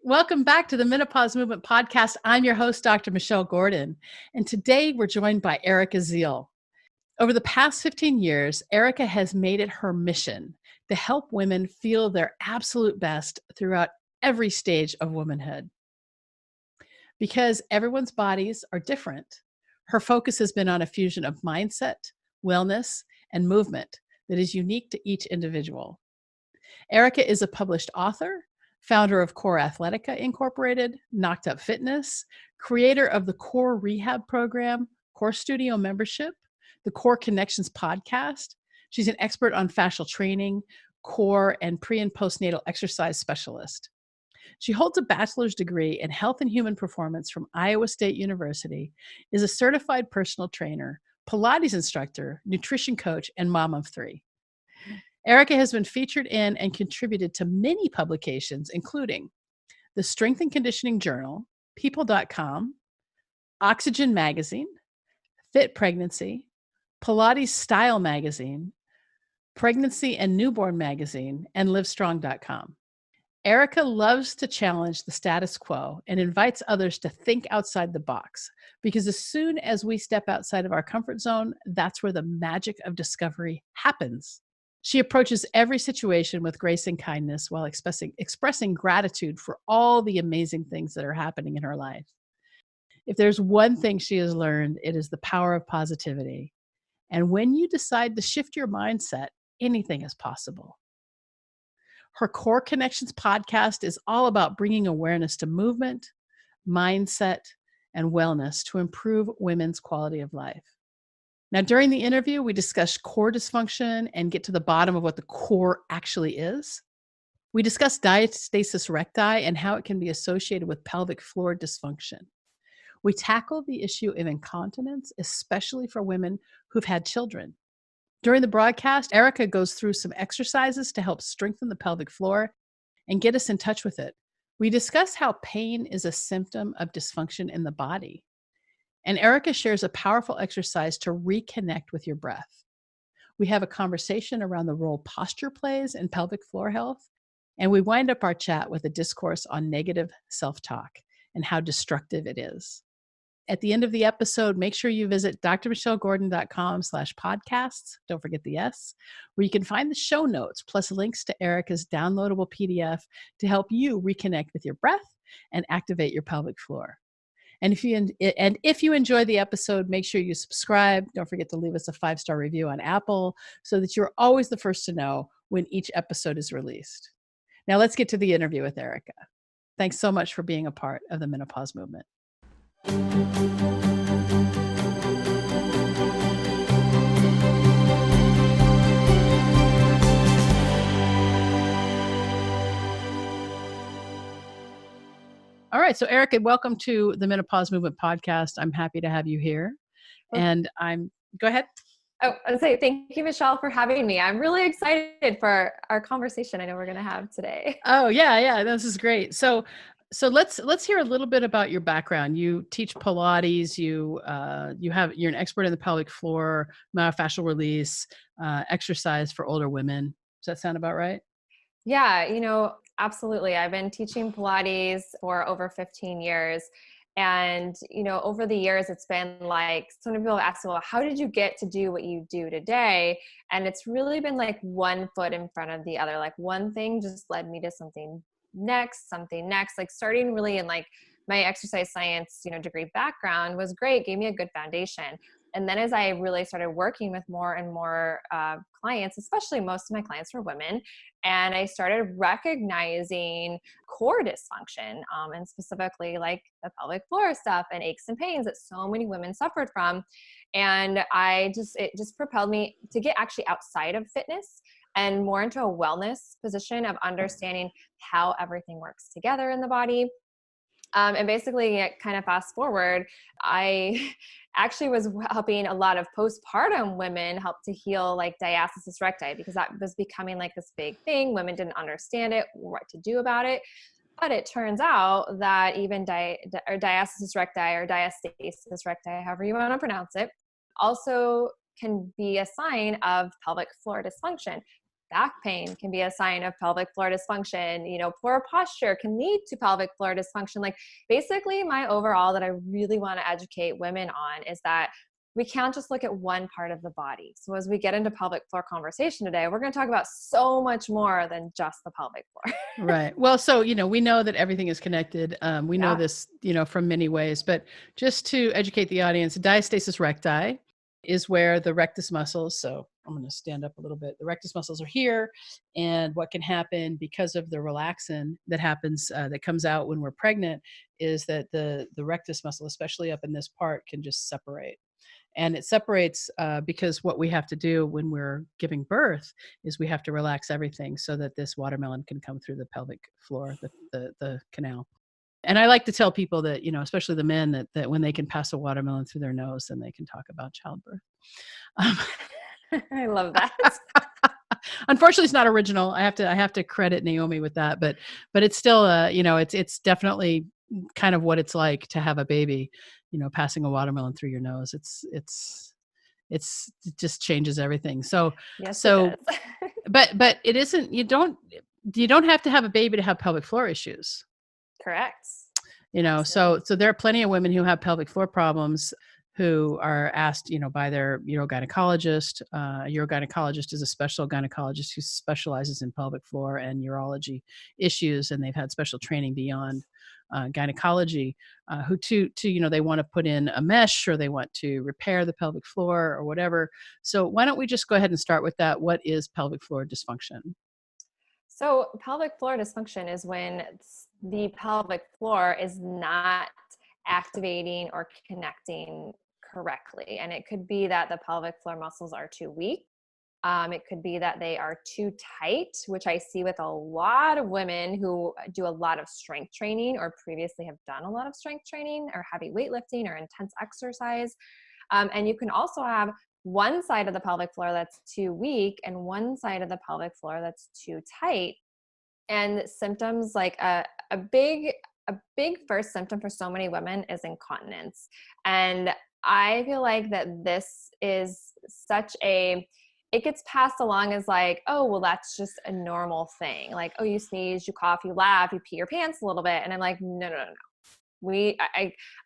Welcome back to the Menopause Movement Podcast. I'm your host, Dr. Michelle Gordon, and today we're joined by Erica Ziel. Over the past 15 years, Erica has made it her mission to help women feel their absolute best throughout every stage of womanhood. Because everyone's bodies are different, her focus has been on a fusion of mindset, wellness, and movement that is unique to each individual. Erica is a published author, founder of Core Athletica Incorporated, Knocked Up Fitness, creator of the Core Rehab Program, Core Studio membership, the Core Connections podcast. She's an expert on fascial training, core, and pre- and postnatal exercise specialist. She holds a bachelor's degree in health and human performance from Iowa State University, is a certified personal trainer, Pilates instructor, nutrition coach, and mom of 3. Erica has been featured in and contributed to many publications, including the Strength and Conditioning Journal, People.com, Oxygen Magazine, Fit Pregnancy, Pilates Style Magazine, Pregnancy and Newborn Magazine, and Livestrong.com. Erica loves to challenge the status quo and invites others to think outside the box, because as soon as we step outside of our comfort zone, that's where the magic of discovery happens. She approaches every situation with grace and kindness while expressing gratitude for all the amazing things that are happening in her life. If there's one thing she has learned, it is the power of positivity. And when you decide to shift your mindset, anything is possible. Her Core Connections podcast is all about bringing awareness to movement, mindset, and wellness to improve women's quality of life. Now, during the interview, we discuss core dysfunction and get to the bottom of what the core actually is. We discuss diastasis recti and how it can be associated with pelvic floor dysfunction. We tackle the issue of incontinence, especially for women who've had children. During the broadcast, Erica goes through some exercises to help strengthen the pelvic floor and get us in touch with it. We discuss how pain is a symptom of dysfunction in the body. And Erica shares a powerful exercise to reconnect with your breath. We have a conversation around the role posture plays in pelvic floor health. And we wind up our chat with a discourse on negative self-talk and how destructive it is. At the end of the episode, make sure you visit drmichellegordon.com/podcasts. Don't forget the S, where you can find the show notes plus links to Erica's downloadable PDF to help you reconnect with your breath and activate your pelvic floor. And if you enjoy the episode, make sure you subscribe. Don't forget to leave us a 5-star review on Apple so that you're always the first to know when each episode is released. Now let's get to the interview with Erica. Thanks so much for being a part of the menopause movement. All right. So Erica, welcome to the Menopause Movement Podcast. I'm happy to have you here. And go ahead. Oh, I'd say thank you, Michelle, for having me. I'm really excited for our conversation I know we're going to have today. Oh, yeah. This is great. So let's hear a little bit about your background. You teach Pilates, you're an expert in the pelvic floor, myofascial release, exercise for older women. Does that sound about right? Yeah, absolutely. I've been teaching Pilates for over 15 years. And, over the years, it's been like, so many people have asked, well, how did you get to do what you do today? And it's really been like one foot in front of the other. Like one thing just led me to something next, like starting really in like my exercise science, degree background was great, gave me a good foundation. And then as I really started working with more and more clients, especially most of my clients were women, and I started recognizing core dysfunction and specifically like the pelvic floor stuff and aches and pains that so many women suffered from. And it just propelled me to get actually outside of fitness and more into a wellness position of understanding how everything works together in the body. And basically, kind of fast forward, I actually was helping a lot of postpartum women help to heal like diastasis recti, because that was becoming like this big thing. Women didn't understand it, what to do about it. But it turns out that even diastasis recti or diastasis recti, however you want to pronounce it, also can be a sign of pelvic floor dysfunction. Back pain can be a sign of pelvic floor dysfunction. Poor posture can lead to pelvic floor dysfunction. Like, basically, my overall that I really want to educate women on is that we can't just look at one part of the body. So as we get into pelvic floor conversation today, we're going to talk about so much more than just the pelvic floor. Right. Well, so, we know that everything is connected. We know this, from many ways, but just to educate the audience, diastasis recti is where the rectus muscles, so I'm going to stand up a little bit. The rectus muscles are here. And what can happen because of the relaxin that happens, that comes out when we're pregnant, is that the rectus muscle, especially up in this part, can just separate. And it separates because what we have to do when we're giving birth is we have to relax everything so that this watermelon can come through the pelvic floor, the canal. And I like to tell people that, especially the men, that when they can pass a watermelon through their nose, then they can talk about childbirth. I love that. Unfortunately, it's not original. I have to credit Naomi with that, but it's still, it's definitely kind of what it's like to have a baby, passing a watermelon through your nose. It just changes everything. So, yes, so, it does. but it isn't, you don't have to have a baby to have pelvic floor issues. Correct. So there are plenty of women who have pelvic floor problems who are asked, by their urogynecologist. Urogynecologist is a special gynecologist who specializes in pelvic floor and urology issues, and they've had special training beyond gynecology, who they want to put in a mesh, or they want to repair the pelvic floor or whatever. So why don't we just go ahead and start with that? What is pelvic floor dysfunction? So pelvic floor dysfunction is when the pelvic floor is not activating or connecting correctly. And it could be that the pelvic floor muscles are too weak. It could be that they are too tight, which I see with a lot of women who do a lot of strength training or previously have done a lot of strength training or heavy weightlifting or intense exercise. And you can also have one side of the pelvic floor that's too weak and one side of the pelvic floor that's too tight. And symptoms like a big first symptom for so many women is incontinence. And I feel like that this is it gets passed along as like, oh, well, that's just a normal thing. Like, oh, you sneeze, you cough, you laugh, you pee your pants a little bit. And I'm like, no.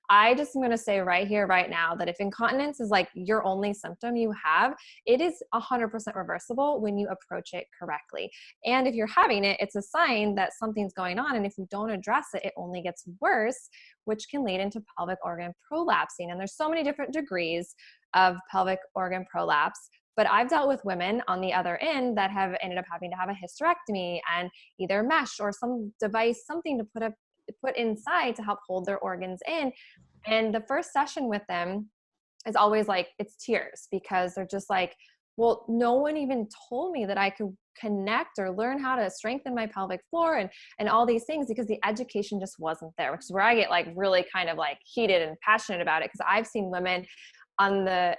I just am going to say right here, right now, that if incontinence is like your only symptom you have, it is 100% reversible when you approach it correctly. And if you're having it, it's a sign that something's going on. And if you don't address it, it only gets worse, which can lead into pelvic organ prolapsing. And there's so many different degrees of pelvic organ prolapse. But I've dealt with women on the other end that have ended up having to have a hysterectomy and either mesh or some device, something to put inside to help hold their organs in. And the first session with them is always like, it's tears, because they're just like, well, no one even told me that I could connect or learn how to strengthen my pelvic floor and all these things, because the education just wasn't there, which is where I get like really kind of like heated and passionate about it. Because I've seen women on the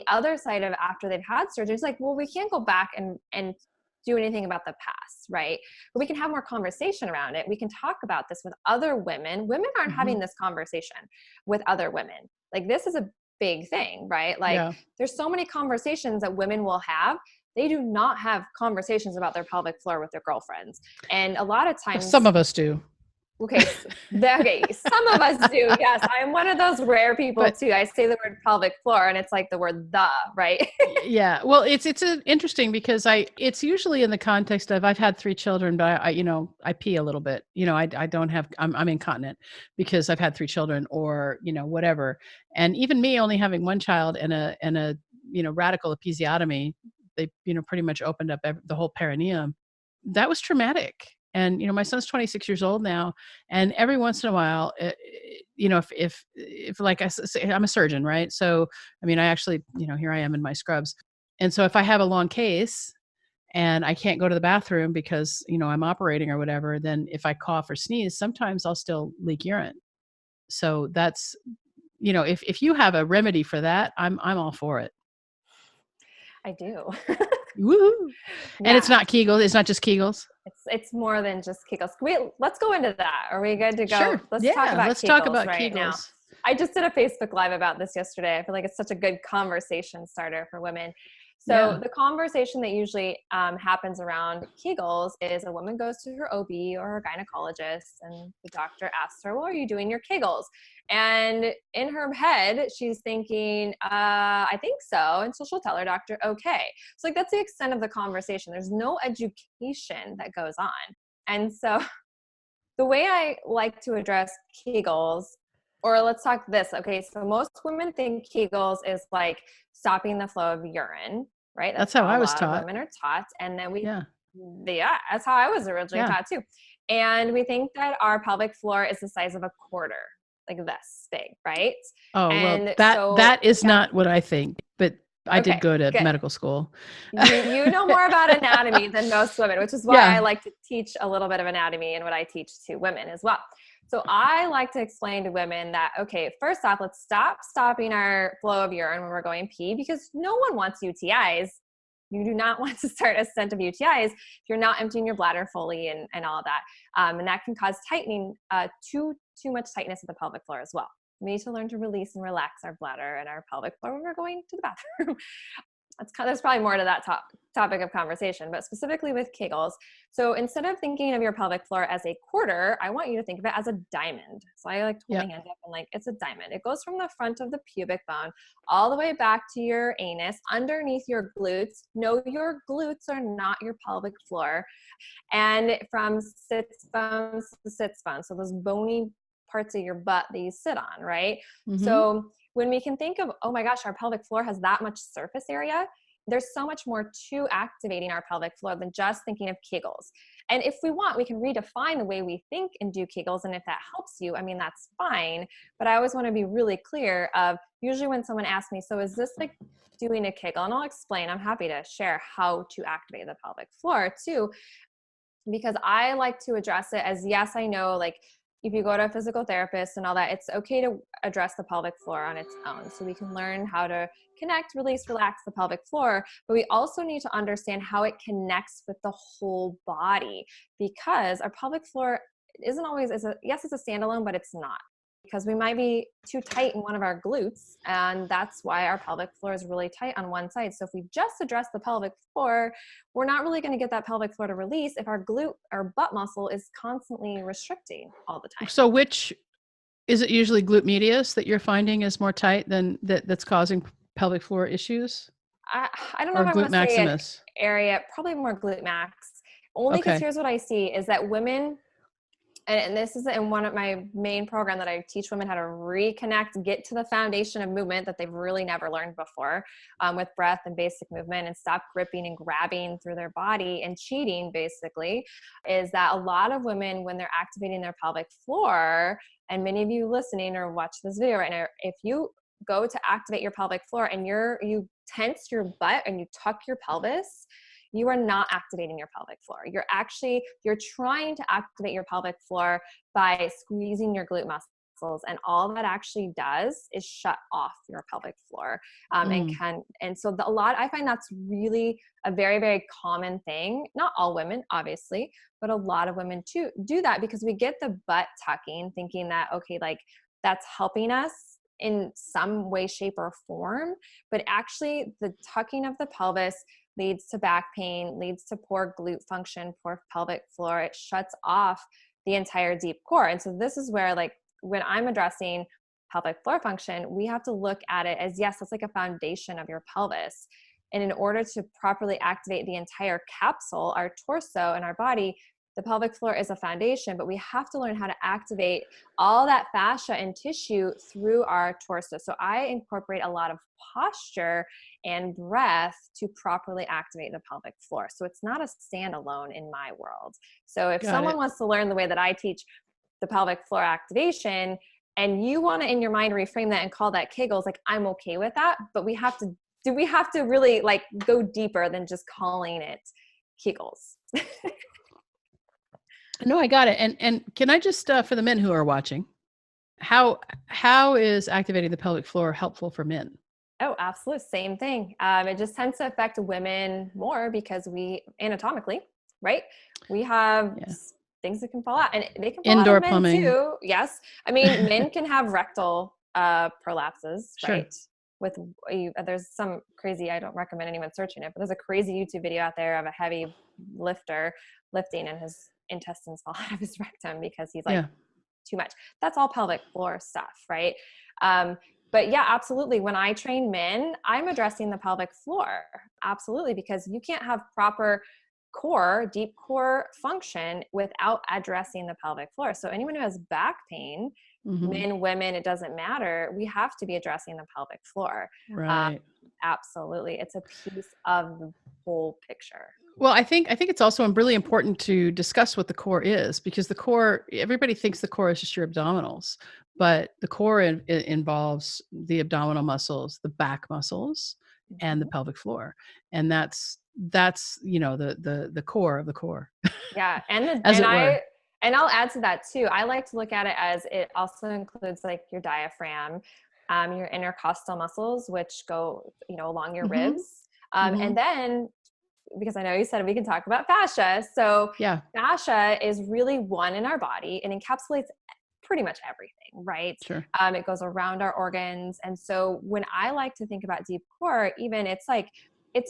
other side of after they've had surgery, it's like, well, we can't go back and do anything about the past, right? But we can have more conversation around it. We can talk about this with other women. Women aren't having this conversation with other women. Like, this is a big thing, right? Like, there's so many conversations that women will have. They do not have conversations about their pelvic floor with their girlfriends. And a lot of times, some of us do. Okay, some of us do. Yes, I'm one of those rare people too. I say the word pelvic floor, and it's like the word "the," right? Yeah. Well, it's interesting because it's usually in the context of I've had 3 children, but I pee a little bit. I don't have. I'm incontinent because I've had 3 children, or whatever. And even me only having 1 child and a radical episiotomy, they pretty much opened up the whole perineum. That was traumatic. And, my son's 26 years old now. And every once in a while, if like I say, I'm a surgeon, right? So, I actually, here I am in my scrubs. And so if I have a long case and I can't go to the bathroom because, I'm operating or whatever, then if I cough or sneeze, sometimes I'll still leak urine. So that's, if you have a remedy for that, I'm all for it. I do. Woo! Yeah. And it's not Kegels. It's not just Kegels. It's more than just Kegels. Let's go into that. Are we good to go? Sure. Let's talk about let's Kegels talk about right Kegels. Now. I just did a Facebook Live about this yesterday. I feel like it's such a good conversation starter for women. So Yeah. the conversation that usually happens around Kegels is a woman goes to her OB or her gynecologist, and the doctor asks her, well, are you doing your Kegels? And in her head, she's thinking, I think so. And so she'll tell her doctor, okay. So like that's the extent of the conversation. There's no education that goes on. And so the way I like to address Kegels, or let's talk this. Okay, so most women think Kegels is like stopping the flow of urine, right? That's That's how how I a was lot of taught. women are taught. And then Yeah. yeah, that's how I was originally Yeah. taught too. And we think that our pelvic floor is the size of a quarter, like this big, right? Oh, well, And so, that is yeah, not what I think, but I did okay, go to good. medical school. You know more about anatomy than most women, which is why I Yeah. like to teach a little bit of anatomy and what I teach to women as well. So I like to explain to women that, okay, first off, let's stop stopping our flow of urine when we're going pee, because no one wants UTIs. You do not want to start a scent of UTIs if you're not emptying your bladder fully and all of that. And that can cause tightening, too much tightness of the pelvic floor as well. We need to learn to release and relax our bladder and our pelvic floor when we're going to the bathroom. There's probably more to that topic of conversation, but specifically with Kegels. So instead of thinking of your pelvic floor as a quarter, I want you to think of it as a diamond. So I like to hold my hand up and like, it's a diamond. It goes from the front of the pubic bone all the way back to your anus, underneath your glutes. No, your glutes are not your pelvic floor. And from sits bones to sits bones. So those bony parts of your butt that you sit on, right? Mm-hmm. So when we can think of, oh my gosh, our pelvic floor has that much surface area, there's so much more to activating our pelvic floor than just thinking of Kegels. And if we want, we can redefine the way we think and do Kegels. And if that helps you, I mean, that's fine. But I always want to be really clear of, usually when someone asks me, so is this like doing a Kegel? And I'll explain, I'm happy to share how to activate the pelvic floor too, because I like to address it as, yes, I know, like if you go to a physical therapist and all that, it's okay to address the pelvic floor on its own. So we can learn how to connect, release, relax the pelvic floor, but we also need to understand how it connects with the whole body, because our pelvic floor isn't always, yes, it's a standalone, but it's not. Because we might be too tight in one of our glutes, and that's why our pelvic floor is really tight on one side. So if we just address the pelvic floor, we're not really going to get that pelvic floor to release if our glute or butt muscle is constantly restricting all the time. So which is it, usually glute medius that you're finding is more tight than that's causing pelvic floor issues? I don't know Or if I want glute to say an maximus? area, probably more glute max, only because Okay. here's what I see is that women, and this is in one of my main program that I teach women how to reconnect, get to the foundation of movement that they've really never learned before, with breath and basic movement, and stop gripping and grabbing through their body and cheating, basically, is that a lot of women, when they're activating their pelvic floor, and many of you listening or watch this video right now, if you go to activate your pelvic floor and you tense your butt and you tuck your pelvis, you are not activating your pelvic floor. You're trying to activate your pelvic floor by squeezing your glute muscles. And all that actually does is shut off your pelvic floor. I find that's really a very, very common thing. Not all women, obviously, but a lot of women too do that, because we get the butt tucking thinking that, okay, like that's helping us in some way, shape, or form. But actually the tucking of the pelvis leads to back pain, leads to poor glute function, poor pelvic floor. It shuts off the entire deep core. And so this is where, like, when I'm addressing pelvic floor function, we have to look at it as, yes, that's like a foundation of your pelvis. And in order to properly activate the entire capsule, our torso and our body, the pelvic floor is a foundation, but we have to learn how to activate all that fascia and tissue through our torso. So I incorporate a lot of posture and breath to properly activate the pelvic floor. So it's not a standalone in my world. So if someone wants to learn the way that I teach the pelvic floor activation, and you want to in your mind reframe that and call that Kegels, like, I'm okay with that, but we have to really like go deeper than just calling it Kegels. No, I got it. And can I just, for the men who are watching, how is activating the pelvic floor helpful for men? Oh, absolutely. Same thing. It just tends to affect women more because we anatomically, right? We have things that can fall out, and they can fall Indoor out of men plumbing too. Yes. I mean, men can have rectal prolapses, Sure. right? with, there's some crazy, I don't recommend anyone searching it, but there's a crazy YouTube video out there of a heavy lifter lifting and his intestines fall out of his rectum because he's like Yeah. too much. That's all pelvic floor stuff, right? But yeah, absolutely. When I train men, I'm addressing the pelvic floor. Absolutely. Because you can't have proper core, deep core function without addressing the pelvic floor. So anyone who has back pain, men, women, it doesn't matter. We have to be addressing the pelvic floor. Right. Absolutely. It's a piece of the whole picture. Well, I think it's also really important to discuss what the core is, because the core, everybody thinks the core is just your abdominals, but the core involves the abdominal muscles, the back muscles, and the pelvic floor, and that's the core of the core. Yeah, As it were. And I'll add to that too. I like to look at it as it also includes like your diaphragm, your intercostal muscles, which go along your ribs, and then, because I know you said we can talk about fascia. So Yeah. fascia is really one in our body and encapsulates pretty much everything, right? Sure. It goes around our organs. And so when I like to think about deep core, even it's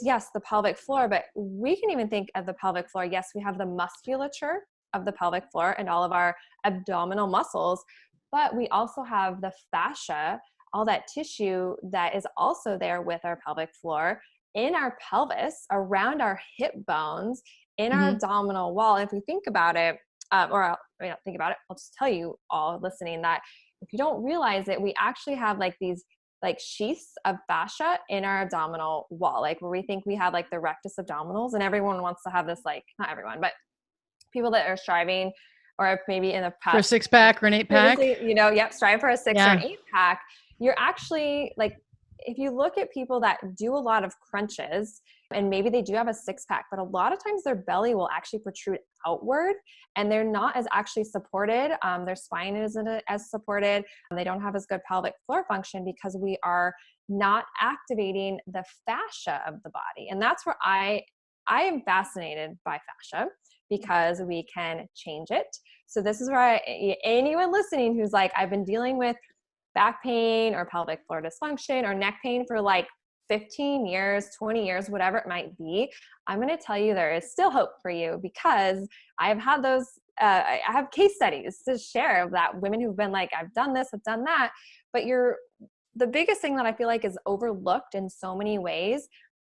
yes, the pelvic floor, but we can even think of the pelvic floor. Yes, we have the musculature of the pelvic floor and all of our abdominal muscles, but we also have the fascia, all that tissue that is also there with our pelvic floor, in our pelvis, around our hip bones, in our abdominal wall. And if we think about it, think about it, I'll just tell you all listening that if you don't realize it, we actually have like these like sheaths of fascia in our abdominal wall, like where we think we have like the rectus abdominals, and everyone wants to have this, like, not everyone, but people that are striving, or maybe in the past For a 6-pack or an 8-pack. Strive for a 6 or Yeah. an 8-pack. You're actually like, if you look at people that do a lot of crunches and maybe they do have a 6-pack, but a lot of times their belly will actually protrude outward and they're not as actually supported. Their spine isn't as supported. They don't have as good pelvic floor function because we are not activating the fascia of the body. And that's where I am fascinated by fascia, because we can change it. So this is where anyone listening who's like, I've been dealing with back pain or pelvic floor dysfunction or neck pain for like 15 years, 20 years, whatever it might be, I'm going to tell you there is still hope for you, because I've had those, I have case studies to share of that, women who've been like, I've done this, I've done that. But the biggest thing that I feel like is overlooked in so many ways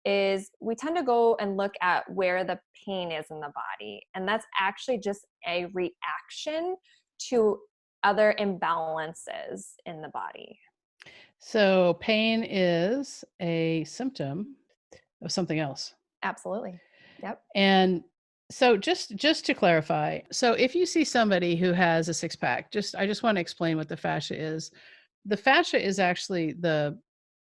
is we tend to go and look at where the pain is in the body. And that's actually just a reaction to other imbalances in the body. So pain is a symptom of something else. Absolutely. Yep. And so just to clarify, so if you see somebody who has a 6-pack, I just want to explain what the fascia is. The fascia is actually the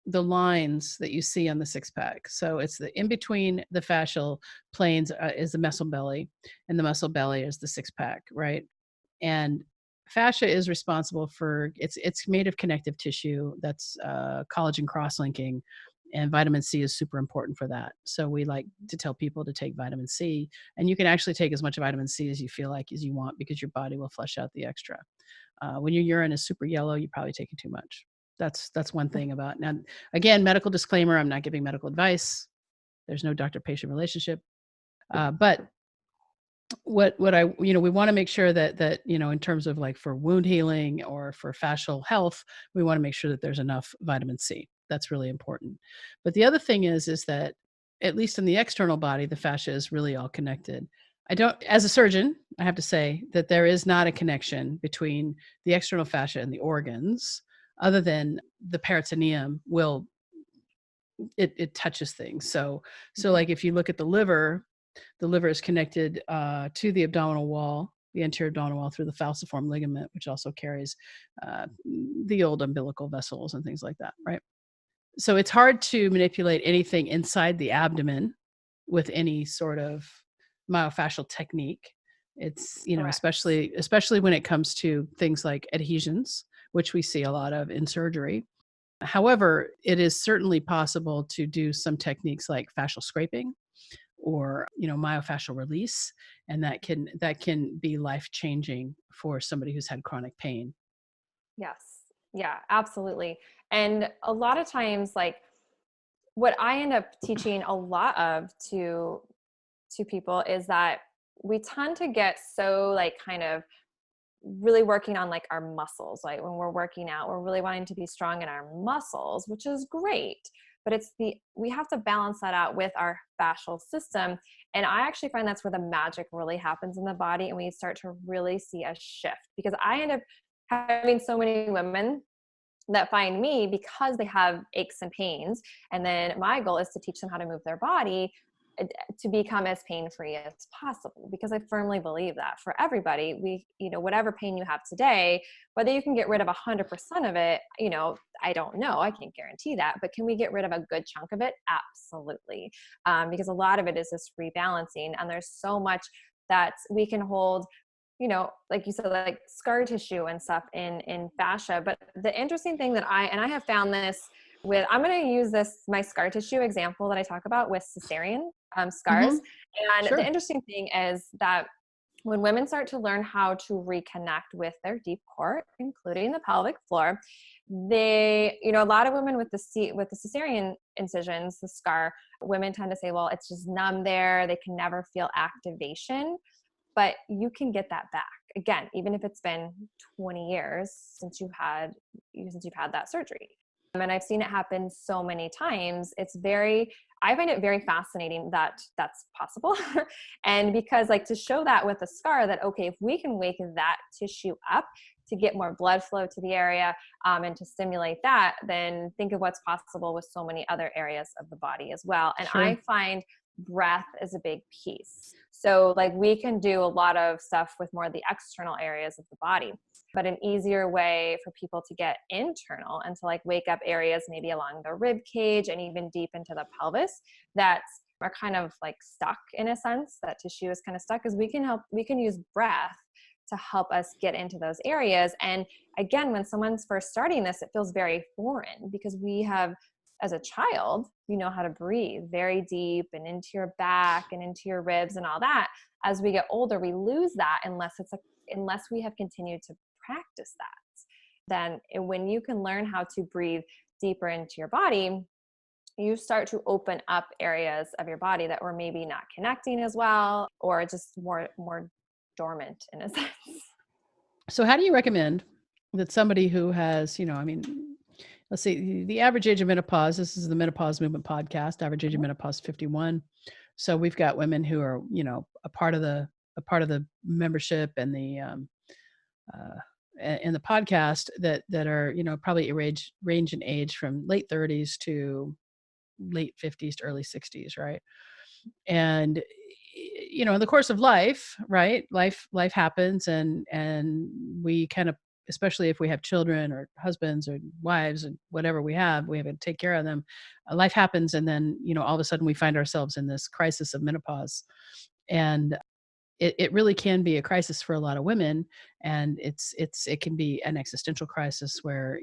lines that you see on the 6-pack. So it's the in between the fascial planes is the muscle belly, and the muscle belly is the 6-pack, right? And fascia is responsible for it's made of connective tissue that's collagen cross-linking, and vitamin C is super important for that. So we like to tell people to take vitamin C, and you can actually take as much vitamin C as you feel like as you want, because your body will flush out the extra. When your urine is super yellow, you're probably taking too much. That's one thing about. Now, again, medical disclaimer, I'm not giving medical advice. There's no doctor-patient relationship. But what I, we want to make sure that in terms of like for wound healing or for fascial health, we want to make sure that there's enough vitamin C. That's really important. But the other thing is that at least in the external body, the fascia is really all connected. As a surgeon, I have to say that there is not a connection between the external fascia and the organs, other than the peritoneum it touches things. So like if you look at the liver is connected to the abdominal wall, the anterior abdominal wall, through the falciform ligament, which also carries the old umbilical vessels and things like that, right? So it's hard to manipulate anything inside the abdomen with any sort of myofascial technique. It's, especially when it comes to things like adhesions, which we see a lot of in surgery. However, it is certainly possible to do some techniques like fascial scraping or myofascial release, and that can be life changing for somebody who's had chronic pain. Yes. Yeah, absolutely. And a lot of times, like what I end up teaching a lot of to people is that we tend to get so like kind of really working on like our muscles. Like when we're working out, we're really wanting to be strong in our muscles, which is great. But we have to balance that out with our fascial system. And I actually find that's where the magic really happens in the body. And we start to really see a shift, because I end up having so many women that find me because they have aches and pains. And then my goal is to teach them how to move their body to become as pain-free as possible, because I firmly believe that for everybody, whatever pain you have today, whether you can get rid of 100% of it, I don't know, I can't guarantee that, but can we get rid of a good chunk of it? Absolutely. Because a lot of it is this rebalancing, and there's so much that we can hold, like you said, like scar tissue and stuff in fascia. But the interesting thing that I have found this with, I'm going to use my scar tissue example that I talk about with cesarean scars. Hmm. And the Sure. interesting thing is that when women start to learn how to reconnect with their deep core, including the pelvic floor, a lot of women with the cesarean incisions, the scar, women tend to say, well, it's just numb there. They can never feel activation. But you can get that back again, even if it's been 20 years since you've had that surgery. And I've seen it happen so many times. I find it very fascinating that that's possible. And because like to show that with a scar, that, okay, if we can wake that tissue up to get more blood flow to the area, and to stimulate that, then think of what's possible with so many other areas of the body as well. And I Sure. find breath is a big piece. So like we can do a lot of stuff with more of the external areas of the body, but an easier way for people to get internal and to like wake up areas maybe along the rib cage and even deep into the pelvis that are kind of like stuck, in a sense, that tissue is kind of stuck, is we can use breath to help us get into those areas. And again, when someone's first starting this, it feels very foreign, because we have, as a child, you know how to breathe very deep and into your back and into your ribs and all that. As we get older, we lose that unless we have continued to practice that. Then when you can learn how to breathe deeper into your body, you start to open up areas of your body that were maybe not connecting as well, or just more dormant in a sense. So how do you recommend that somebody who has, let's see, the average age of menopause, this is the Menopause Movement podcast, average age of menopause 51. So we've got women who are, a part of the membership and the podcast that are, probably range in age from late 30s to late 50s to early 60s, right? And in the course of life, right, life happens, and we kind of, especially if we have children or husbands or wives and whatever we have to take care of them. Life happens, and then all of a sudden we find ourselves in this crisis of menopause. And it really can be a crisis for a lot of women, and it can be an existential crisis where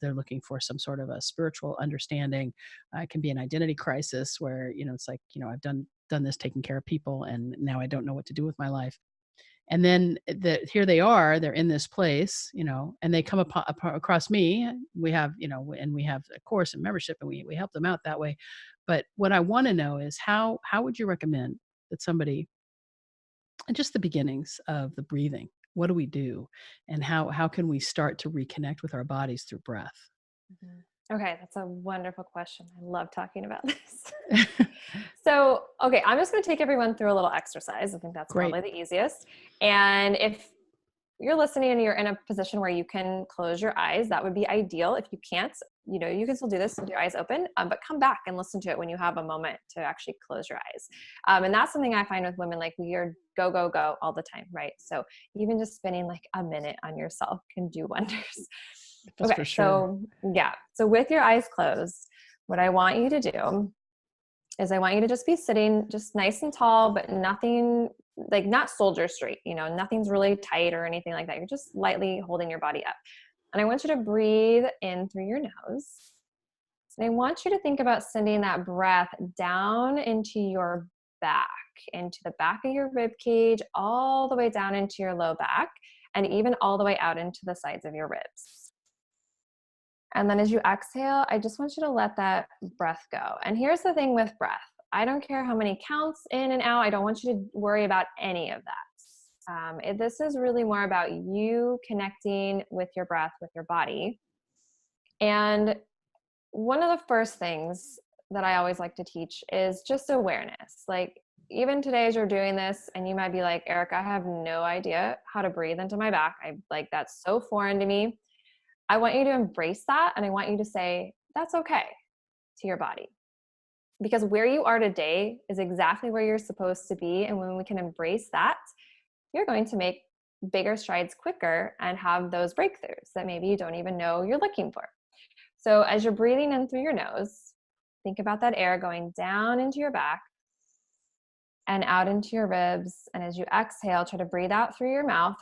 they're looking for some sort of a spiritual understanding. It can be an identity crisis where it's like, I've done this, taking care of people, and now I don't know what to do with my life. And then here they are, they're in this place, and they come across me. We have, and we have a course and membership, and we help them out that way. But what I want to know is how would you recommend that somebody, and just the beginnings of the breathing, what do we do, and how can we start to reconnect with our bodies through breath? Mhm. Okay, that's a wonderful question. I love talking about this. So, okay, I'm just going to take everyone through a little exercise. I think that's Great. probably the easiest. And if you're listening and you're in a position where you can close your eyes, that would be ideal. If you can't, you can still do this with your eyes open, but come back and listen to it when you have a moment to actually close your eyes. And that's something I find with women, like we are go, go, go all the time, right? So even just spending like a minute on yourself can do wonders. That's Okay, for sure. so yeah. So with your eyes closed, what I want you to do is I want you to just be sitting just nice and tall, but nothing like not soldier straight, nothing's really tight or anything like that. You're just lightly holding your body up. And I want you to breathe in through your nose. And I want you to think about sending that breath down into your back, into the back of your rib cage, all the way down into your low back, and even all the way out into the sides of your ribs. And then as you exhale, I just want you to let that breath go. And here's the thing with breath. I don't care how many counts in and out. I don't want you to worry about any of that. This is really more about you connecting with your breath, with your body. And one of the first things that I always like to teach is just awareness. Like, even today as you're doing this, and you might be like, Erica, I have no idea how to breathe into my back. That's so foreign to me. I want you to embrace that. And I want you to say, that's okay to your body. Because where you are today is exactly where you're supposed to be. And when we can embrace that, you're going to make bigger strides quicker and have those breakthroughs that maybe you don't even know you're looking for. So as you're breathing in through your nose, think about that air going down into your back and out into your ribs. And as you exhale, try to breathe out through your mouth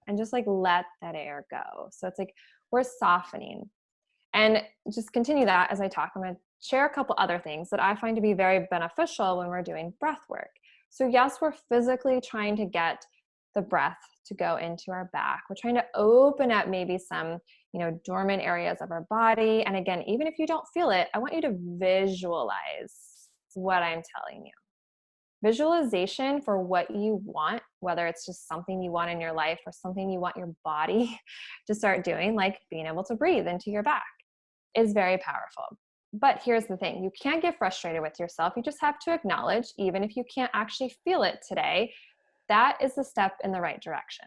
and just like let that air go. So it's like we're softening. And just continue that as I talk. I'm going to share a couple other things that I find to be very beneficial when we're doing breath work. So yes, we're physically trying to get the breath to go into our back. We're trying to open up maybe some, dormant areas of our body. And again, even if you don't feel it, I want you to visualize what I'm telling you. Visualization for what you want, whether it's just something you want in your life or something you want your body to start doing, like being able to breathe into your back, is very powerful. But here's the thing, you can't get frustrated with yourself. You just have to acknowledge, even if you can't actually feel it today, that is the step in the right direction.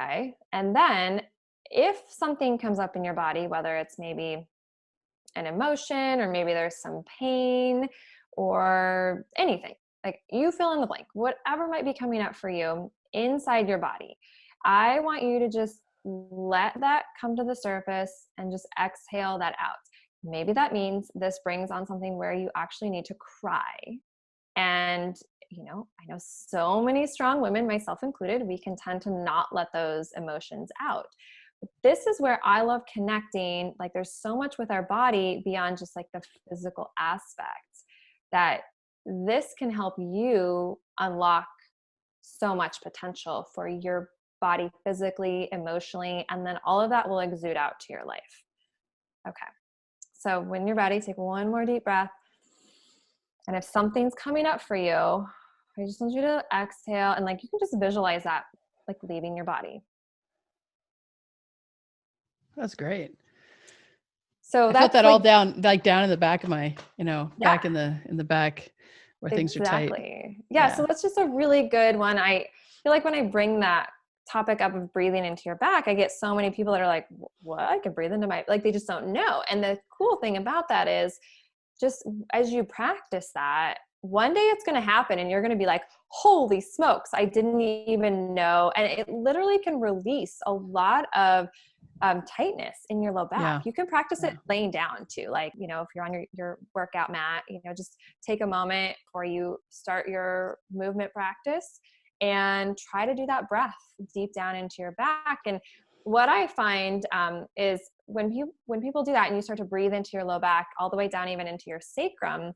Okay. And then if something comes up in your body, whether it's maybe an emotion or maybe there's some pain or anything, like you fill in the blank, whatever might be coming up for you inside your body, I want you to just let that come to the surface and just exhale that out. Maybe that means this brings on something where you actually need to cry. And, I know so many strong women, myself included, we can tend to not let those emotions out. But this is where I love connecting. Like, there's so much with our body beyond just like the physical aspects, that this can help you unlock so much potential for your body physically, emotionally, and then all of that will exude out to your life. Okay. So when you're ready, take one more deep breath. And if something's coming up for you, I just want you to exhale, and like you can just visualize that like leaving your body. That's great. So I that's felt that like, all down in the back of my, back in the back where things are tight. Exactly. Yeah. So that's just a really good one. I feel like when I bring that topic up of breathing into your back, I get so many people that are like, what? I can breathe into my, like, they just don't know. And the cool thing about that is, just as you practice that, one day it's going to happen and you're going to be like, holy smokes, I didn't even know. And it literally can release a lot of tightness in your low back. Yeah. You can practice it laying down too. Like, if you're on your workout mat, just take a moment before you start your movement practice and try to do that breath deep down into your back. And what I find is when people do that and you start to breathe into your low back all the way down even into your sacrum,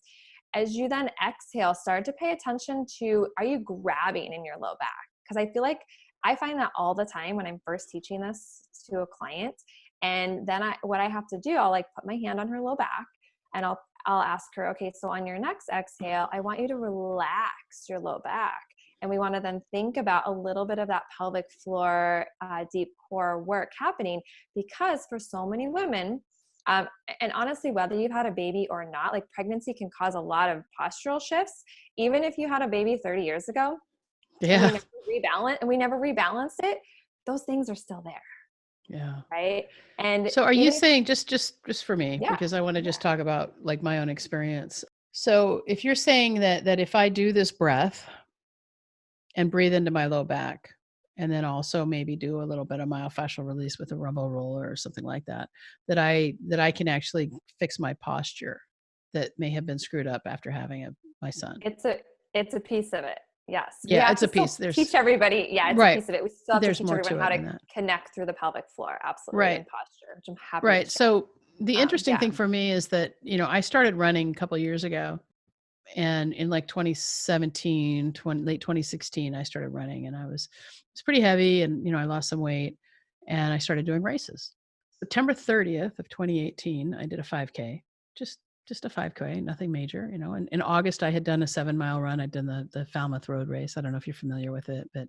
as you then exhale, start to pay attention to, are you grabbing in your low back? Because I feel like I find that all the time when I'm first teaching this to a client. And then what I have to do, I'll like put my hand on her low back and I'll ask her, okay, so on your next exhale, I want you to relax your low back. And we want to then think about a little bit of that pelvic floor, deep core work happening, because for so many women, and honestly, whether you've had a baby or not, like pregnancy can cause a lot of postural shifts. Even if you had a baby 30 years ago, Yeah. and we never rebalanced it, those things are still there. Yeah. Right. And so are you saying, just for me, Yeah. because I want to just talk about like my own experience. So if you're saying that if I do this breath and breathe into my low back, and then also maybe do a little bit of myofascial release with a rumble roller or something like that, that I can actually fix my posture that may have been screwed up after having my son. It's a piece of it. Yes. Yeah, it's a piece. Teach everybody. Yeah, it's a piece of it. We still have to teach everyone how to connect through the pelvic floor. Absolutely. And posture, which I'm happy to share. So the interesting thing for me is that, I started running a couple of years ago, and in like 2017, late 2016, I started running, and it's pretty heavy, and, I lost some weight and I started doing races. September 30th of 2018, I did a 5K, just a 5K, nothing major, you know. And in August, I had done a 7-mile run. I'd done the Falmouth Road Race. I don't know if you're familiar with it, but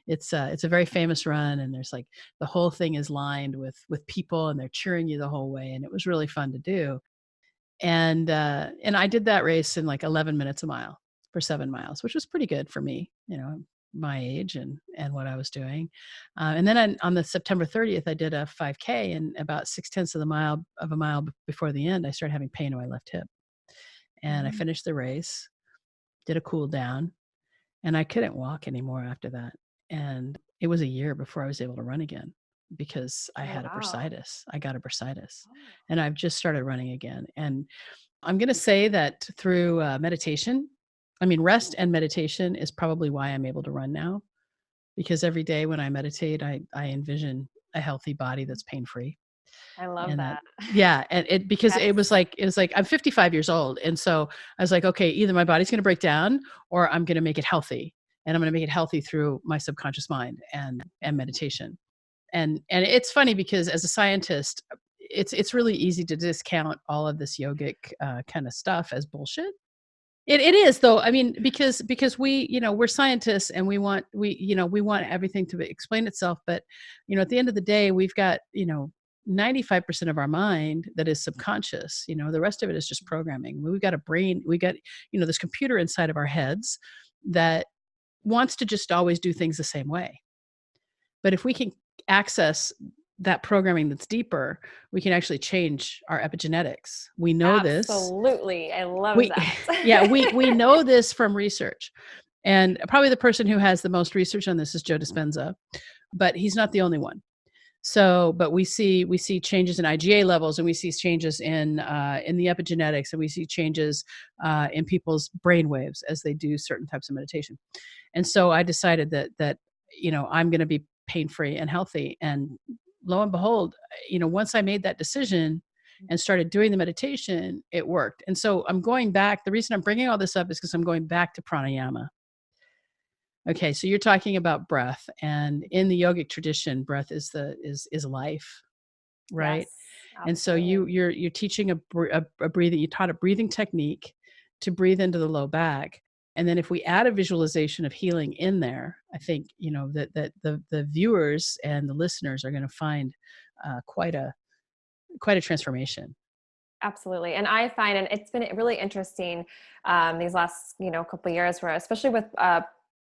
it's a very famous run. And there's like the whole thing is lined with people, and they're cheering you the whole way. And it was really fun to do. And I did that race in like 11 minutes a mile for 7 miles, which was pretty good for me, you know, my age and what I was doing. And then on the September 30th, I did a 5K, and about 0.6 of a mile before the end, I started having pain in my left hip. And I finished the race, did a cool down, and I couldn't walk anymore after that. And it was a year before I was able to run again because I had a bursitis. I got a bursitis, and I've just started running again. And I'm going to say that through meditation, I mean, rest and meditation is probably why I'm able to run now, because every day when I meditate, I envision a healthy body that's pain-free. I love And that. yeah. And because Yes. it was like, I'm 55 years old. And so I was like, okay, either my body's going to break down or I'm going to make it healthy. And I'm going to make it healthy through my subconscious mind and meditation. And it's funny because as a scientist, it's really easy to discount all of this yogic kind of stuff as bullshit. It is though. I mean, because we, you know, we're scientists and we want everything to explain itself. But, you know, at the end of the day, we've got, 95% of our mind that is subconscious. You know, the rest of it is just programming. We've got a brain, we got, this computer inside of our heads that wants to just always do things the same way. But if we can access that programming that's deeper, we can actually change our epigenetics. We know this. Absolutely. I love that. Yeah, we know this from research. And probably the person who has the most research on this is Joe Dispenza, but he's not the only one. So, but we see changes in IgA levels, and we see changes in the epigenetics, and we see changes in people's brain waves as they do certain types of meditation. And so I decided that I'm going to be pain-free and healthy. And lo and behold, once I made that decision and started doing the meditation, it worked. And so I'm going back. The reason I'm bringing all this up is because I'm going back to pranayama. Okay, so you're talking about breath, and in the yogic tradition, breath is life, right? Yes, and so you're teaching a breathing. You taught a breathing technique to breathe into the low back, and then if we add a visualization of healing in there, I think that the viewers and the listeners are going to find quite a transformation. Absolutely. And I find, and it's been really interesting these last, couple of years where, especially with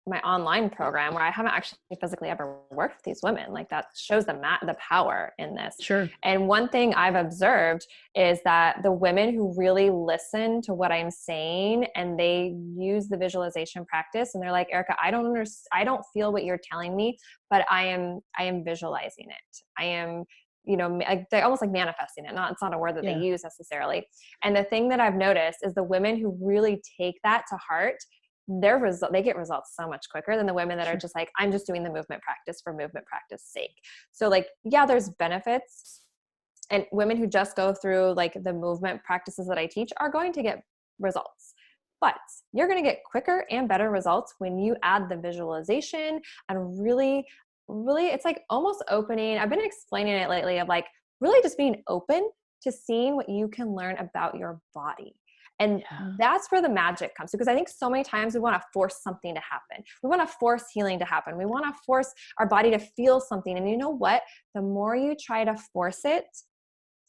my online program, where I haven't actually physically ever worked with these women, like that shows the power in this. Sure. And one thing I've observed is that the women who really listen to what I'm saying and they use the visualization practice, and they're like, Erica, I don't feel what you're telling me, but I am visualizing it. I am, they're almost like manifesting it. It's not a word that they use necessarily. And the thing that I've noticed is the women who really take that to heart, they get results so much quicker than the women that are just like, I'm just doing the movement practice for movement practice sake. So like, yeah, there's benefits, and women who just go through like the movement practices that I teach are going to get results. But you're going to get quicker and better results when you add the visualization and really, it's like almost opening. I've been explaining it lately of like really just being open to seeing what you can learn about your body. And that's where the magic comes. Because I think so many times we want to force something to happen. We want to force healing to happen. We want to force our body to feel something. And you know what? The more you try to force it,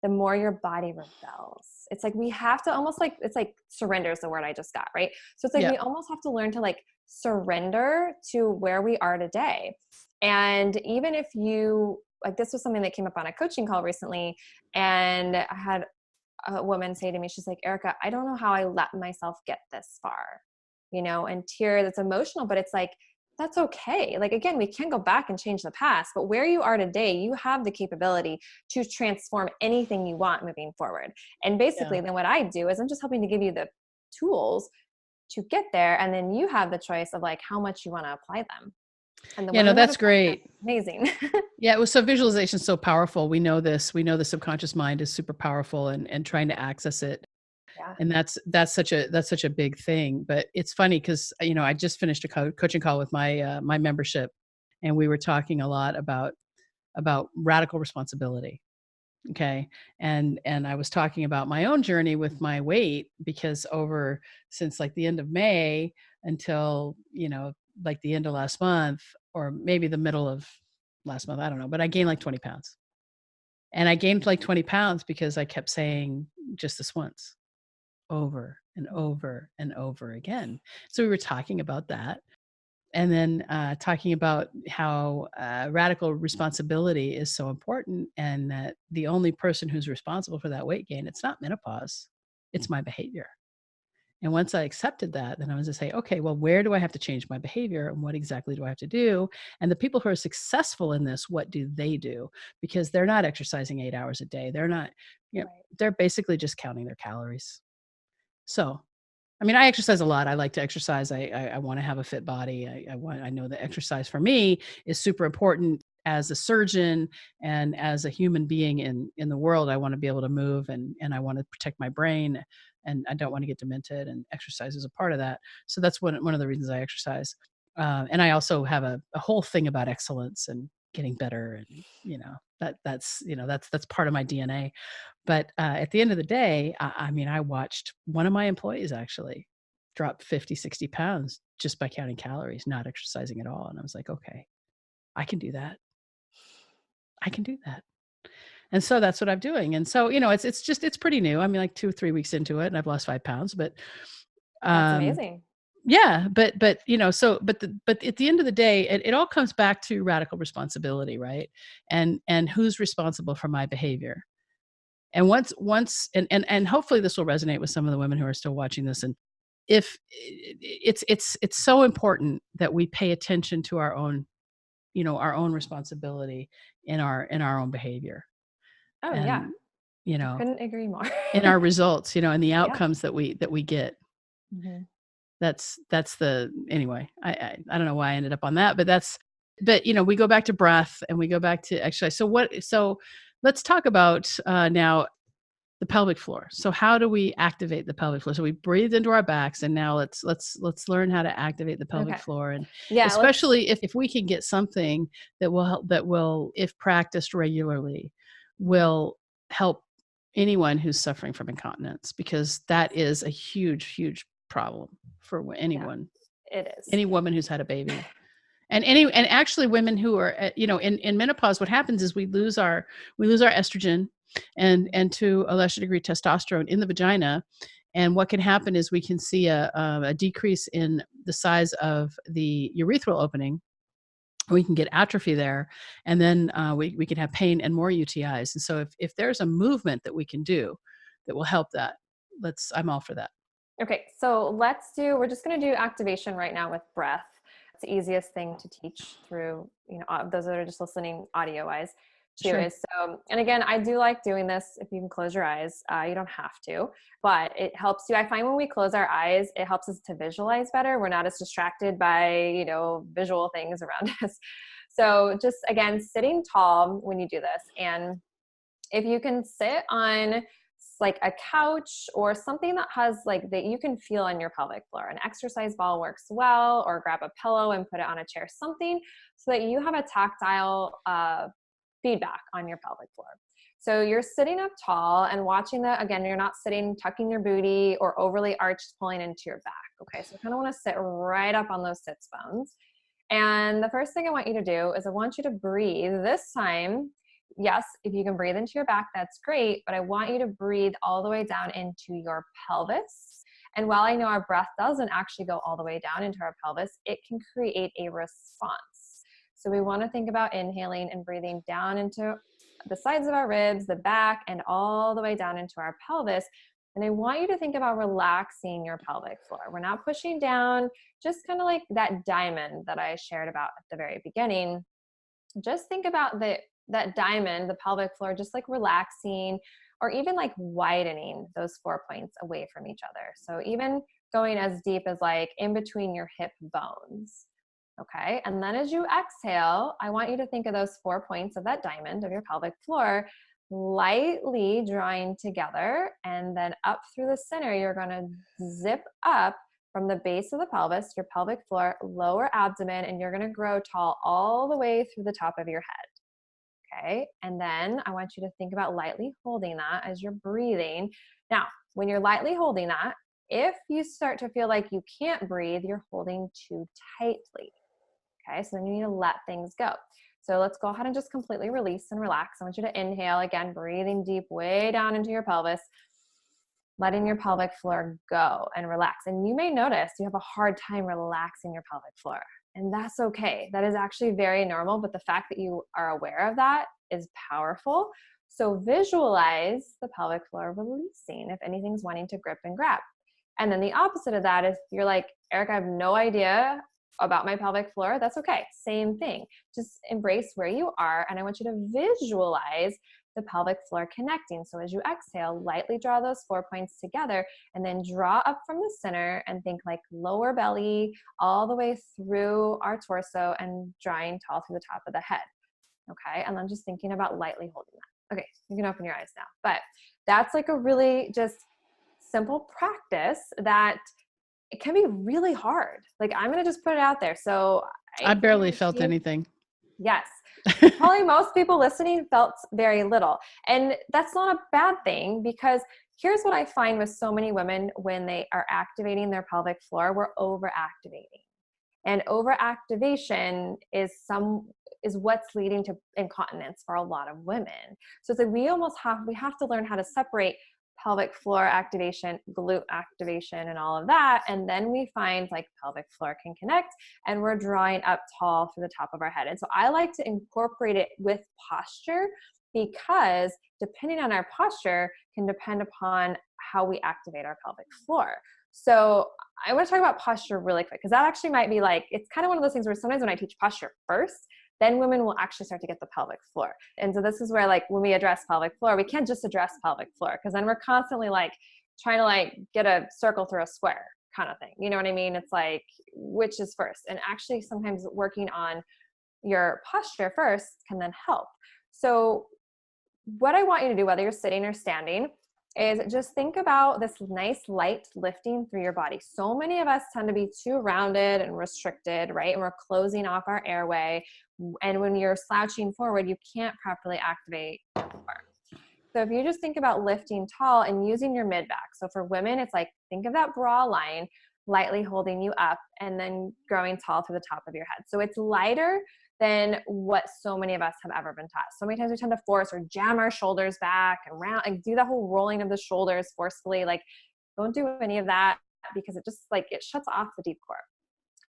the more your body rebels. It's like we have to almost like, it's like surrender is the word I just got, right? So it's like we almost have to learn to like surrender to where we are today. And even if you, like this was something that came up on a coaching call recently, and I had a woman say to me, she's like, Erica, I don't know how I let myself get this far, and tear, that's emotional, but it's like, that's okay. Like, again, we can go back and change the past, but where you are today, you have the capability to transform anything you want moving forward. And basically then what I do is I'm just helping to give you the tools to get there. And then you have the choice of like how much you want to apply them. And that's great. Amazing. So visualization is so powerful. We know this. We know the subconscious mind is super powerful, and trying to access it. Yeah. And that's such a big thing. But it's funny because I just finished a coaching call with my my membership, and we were talking a lot about radical responsibility. Okay. And I was talking about my own journey with my weight, because since like the end of May until, like the end of last month, or maybe the middle of last month, I don't know, but I gained like 20 pounds. And I gained like 20 pounds because I kept saying just this once, over and over and over again. So we were talking about that. And then talking about how radical responsibility is so important, and that the only person who's responsible for that weight gain, it's not menopause, it's my behavior. And once I accepted that, then I was to say, okay, well, where do I have to change my behavior, and what exactly do I have to do? And the people who are successful in this, what do they do? Because they're not exercising 8 hours a day. They're not, Right. they're basically just counting their calories. So I mean, I exercise a lot. I like to exercise. I want to have a fit body. I know that exercise for me is super important as a surgeon and as a human being in the world. I want to be able to move, and I want to protect my brain, and I don't want to get demented, and exercise is a part of that. So that's one of the reasons I exercise. And I also have a whole thing about excellence and getting better, and that's part of my DNA. But at the end of the day, I mean, I watched one of my employees actually drop 50, 60 pounds just by counting calories, not exercising at all. And I was like, okay, I can do that. I can do that. And so that's what I'm doing. And so, it's pretty new. I mean, like 2 or 3 weeks into it, and I've lost 5 pounds, but That's um amazing. yeah, but at the end of the day, it all comes back to radical responsibility, right? And who's responsible for my behavior. And once and hopefully this will resonate with some of the women who are still watching this. And if it's so important that we pay attention to our own responsibility in our own behavior, Oh yeah. and you I know couldn't agree more. in our results, and the Yeah. outcomes that we get. Hmm. That's the anyway. I don't know why I ended up on that, but we go back to breath, and we go back to exercise. So let's talk about now the pelvic floor. So how do we activate the pelvic floor? So we breathe into our backs, and now let's learn how to activate the pelvic Okay. floor. And Yeah. Let's. especially if we can get something that will help, if practiced regularly, will help anyone who's suffering from incontinence, because that is a huge problem for Yeah. anyone, It is. any woman who's had a baby. And actually women who are in menopause, what happens is we lose our estrogen, and to a lesser degree testosterone in the vagina. And what can happen is we can see a decrease in the size of the urethral opening. We can get atrophy there, and then we can have pain and more UTIs. And so if there's a movement that we can do that will help that, I'm all for that. Okay, so we're just going to do activation right now with breath. It's the easiest thing to teach through, those that are just listening audio wise too Sure. is so, and again, I do like doing this. If you can close your eyes, you don't have to, but it helps you. I find when we close our eyes, it helps us to visualize better. We're not as distracted by, visual things around us. So just again, sitting tall when you do this. And if you can sit on like a couch or something that has like that you can feel on your pelvic floor, an exercise ball works well, or grab a pillow and put it on a chair, something so that you have a tactile feedback on your pelvic floor. So you're sitting up tall and watching that. Again, you're not sitting tucking your booty or overly arched pulling into your back. Okay, so I kind of want to sit right up on those sits bones. And the first thing I want you to do is I want you to breathe this time. Yes, if you can breathe into your back, that's great, but I want you to breathe all the way down into your pelvis. And while I know our breath doesn't actually go all the way down into our pelvis, it can create a response. So we want to think about inhaling and breathing down into the sides of our ribs, the back, and all the way down into our pelvis. And I want you to think about relaxing your pelvic floor. We're not pushing down, just kind of like that diamond that I shared about at the very beginning. Just think about that diamond, the pelvic floor, just like relaxing, or even like widening those 4 points away from each other. So even going as deep as like in between your hip bones. Okay. And then as you exhale, I want you to think of those 4 points of that diamond of your pelvic floor lightly drawing together. And then up through the center, you're going to zip up from the base of the pelvis, your pelvic floor, lower abdomen, and you're going to grow tall all the way through the top of your head. Okay. And then I want you to think about lightly holding that as you're breathing. Now, when you're lightly holding that, if you start to feel like you can't breathe, you're holding too tightly. Okay. So then you need to let things go. So let's go ahead and just completely release and relax. I want you to inhale again, breathing deep way down into your pelvis, letting your pelvic floor go and relax. And you may notice you have a hard time relaxing your pelvic floor. And that's okay. That is actually very normal. But the fact that you are aware of that is powerful. So visualize the pelvic floor releasing if anything's wanting to grip and grab. And then the opposite of that is you're like, Erica, I have no idea about my pelvic floor. That's okay. Same thing. Just embrace where you are. And I want you to visualize the pelvic floor connecting. So as you exhale, lightly draw those 4 points together and then draw up from the center and think like lower belly all the way through our torso and drawing tall through the top of the head. Okay. And then just thinking about lightly holding that. Okay. You can open your eyes now, but that's like a really just simple practice that it can be really hard. Like I'm going to just put it out there. So I barely felt anything. Yes. Probably most people listening felt very little. And that's not a bad thing, because here's what I find with so many women when they are activating their pelvic floor, we're overactivating. And overactivation is what's leading to incontinence for a lot of women. So it's like we have to learn how to separate pelvic floor activation, glute activation, and all of that. And then we find like pelvic floor can connect and we're drawing up tall through the top of our head. And so I like to incorporate it with posture, because depending on our posture can depend upon how we activate our pelvic floor. So I want to talk about posture really quick, because that actually might be like, it's kind of one of those things where sometimes when I teach posture first, then women will actually start to get the pelvic floor. And so this is where like when we address pelvic floor, we can't just address pelvic floor, because then we're constantly like trying to like get a circle through a square kind of thing. You know what I mean? It's like, which is first? And actually sometimes working on your posture first can then help. So what I want you to do, whether you're sitting or standing, is just think about this nice light lifting through your body. So many of us tend to be too rounded and restricted, right? And we're closing off our airway. And when you're slouching forward, you can't properly activate your core. So if you just think about lifting tall and using your mid back. So for women, it's like, think of that bra line lightly holding you up and then growing tall through the top of your head. So it's lighter than what so many of us have ever been taught. So many times we tend to force or jam our shoulders back and round, and do the whole rolling of the shoulders forcefully. Like, don't do any of that, because it just like, it shuts off the deep core.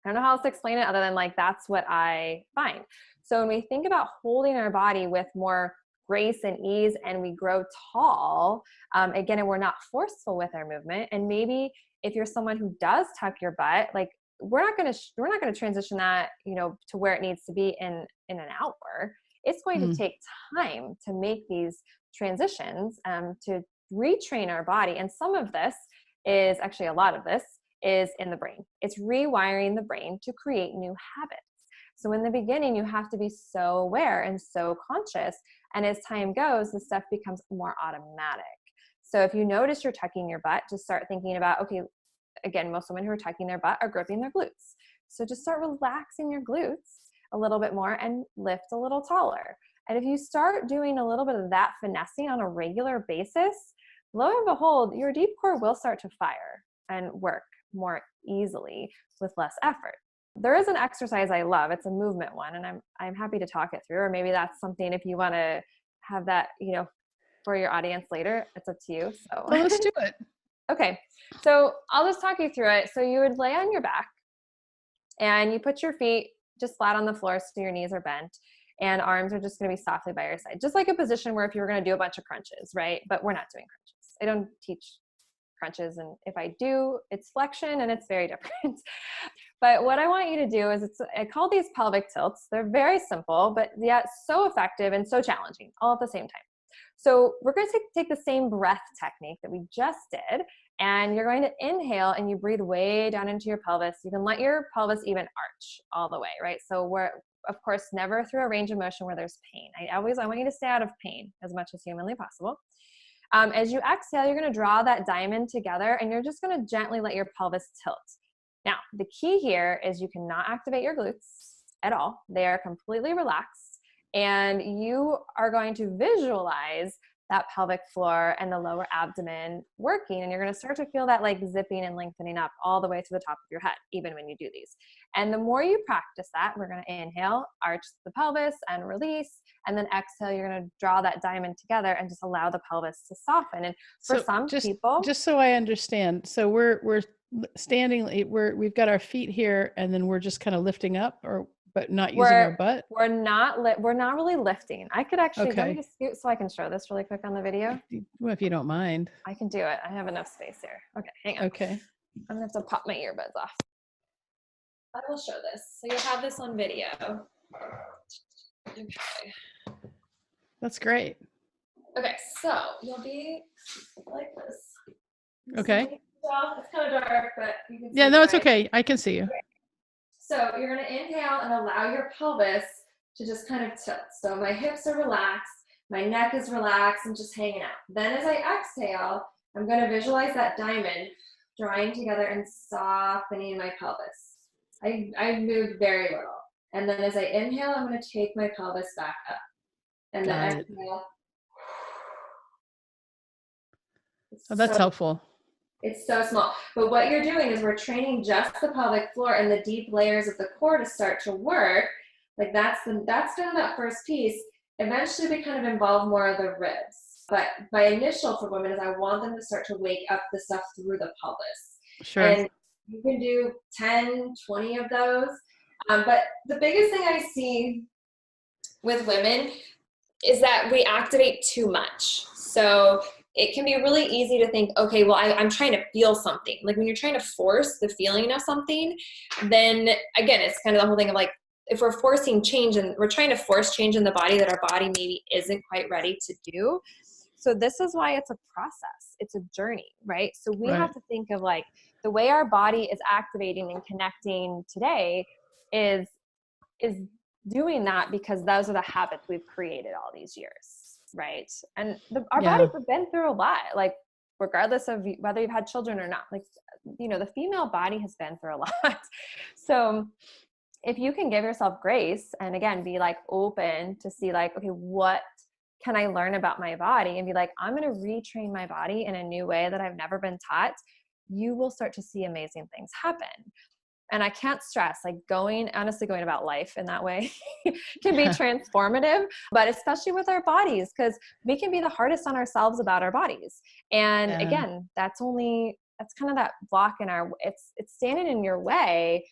I don't know how else to explain it other than like, that's what I find. So when we think about holding our body with more grace and ease and we grow tall, again, and we're not forceful with our movement. And maybe if you're someone who does tuck your butt, like we're not going to transition that, to where it needs to be in an hour. It's going to take time to make these transitions, to retrain our body. And some of this is actually, a lot of this is in the brain. It's rewiring the brain to create new habits. So in the beginning, you have to be so aware and so conscious. And as time goes, the stuff becomes more automatic. So if you notice you're tucking your butt, just start thinking about, okay, again, most women who are tucking their butt are gripping their glutes. So just start relaxing your glutes a little bit more and lift a little taller. And if you start doing a little bit of that finessing on a regular basis, lo and behold, your deep core will start to fire and work more easily with less effort. There is an exercise I love. It's a movement one, and I'm happy to talk it through, or maybe that's something if you want to have that, for your audience later, it's up to you. So well, let's do it. Okay. So I'll just talk you through it. So you would lay on your back and you put your feet just flat on the floor so your knees are bent, and arms are just going to be softly by your side. Just like a position where if you were going to do a bunch of crunches, right? But we're not doing crunches. I don't teach crunches. And if I do, it's flexion and it's very different. But what I want you to do is I call these pelvic tilts. They're very simple, but yet so effective and so challenging all at the same time. So we're going to take the same breath technique that we just did, and you're going to inhale and you breathe way down into your pelvis. You can let your pelvis even arch all the way, right? So we're, of course, never through a range of motion where there's pain. I want you to stay out of pain as much as humanly possible. As you exhale, you're going to draw that diamond together and you're just going to gently let your pelvis tilt. Now, the key here is you cannot activate your glutes at all. They are completely relaxed. And you are going to visualize that pelvic floor and the lower abdomen working. And you're going to start to feel that like zipping and lengthening up all the way to the top of your head, even when you do these. And the more you practice that, we're going to inhale, arch the pelvis and release. And then exhale, you're going to draw that diamond together and just allow the pelvis to soften. And for some people, just so I understand, so we're standing, we've got our feet here, and then we're just kind of lifting up, but not using our butt. We're not really lifting. I could actually, let me just scoot so I can show this really quick on the video. Well, if you don't mind. I can do it. I have enough space here. Okay, hang on. Okay. I'm gonna have to pop my earbuds off. I will show this. So you'll have this on video. Okay. That's great. Okay, so you'll be like this. Okay. Well, it's kind of dark, but you can see. Yeah, no, it's okay. I can see you. Okay. So you're going to inhale and allow your pelvis to just kind of tilt. So my hips are relaxed, my neck is relaxed and just hanging out. Then as I exhale, I'm going to visualize that diamond drawing together and softening my pelvis. I moved very little. And then as I inhale, I'm going to take my pelvis back up. And then exhale. Oh, that's helpful. It's so small. But what you're doing is we're training just the pelvic floor and the deep layers of the core to start to work. Like that's done that first piece. Eventually we kind of involve more of the ribs. But my initial for women is I want them to start to wake up the stuff through the pelvis. Sure. And you can do 10, 20 of those. But the biggest thing I see with women is that we activate too much. So it can be really easy to think, okay, well, I'm trying to feel something. Like when you're trying to force the feeling of something, then again, it's kind of the whole thing of like, if we're forcing change and we're trying to force change in the body that our body maybe isn't quite ready to do. So this is why it's a process. It's a journey, right? So we have to think of like the way our body is activating and connecting today is doing that because those are the habits we've created all these years, right? And our bodies have been through a lot, like regardless of whether you've had children or not, like, you know, the female body has been through a lot. So if you can give yourself grace and again, be like open to see like, okay, what can I learn about my body and be like, I'm going to retrain my body in a new way that I've never been taught, you will start to see amazing things happen. And I can't stress, like honestly going about life in that way can be transformative, but especially with our bodies, because we can be the hardest on ourselves about our bodies. And again, that's kind of that block in it's standing in your way.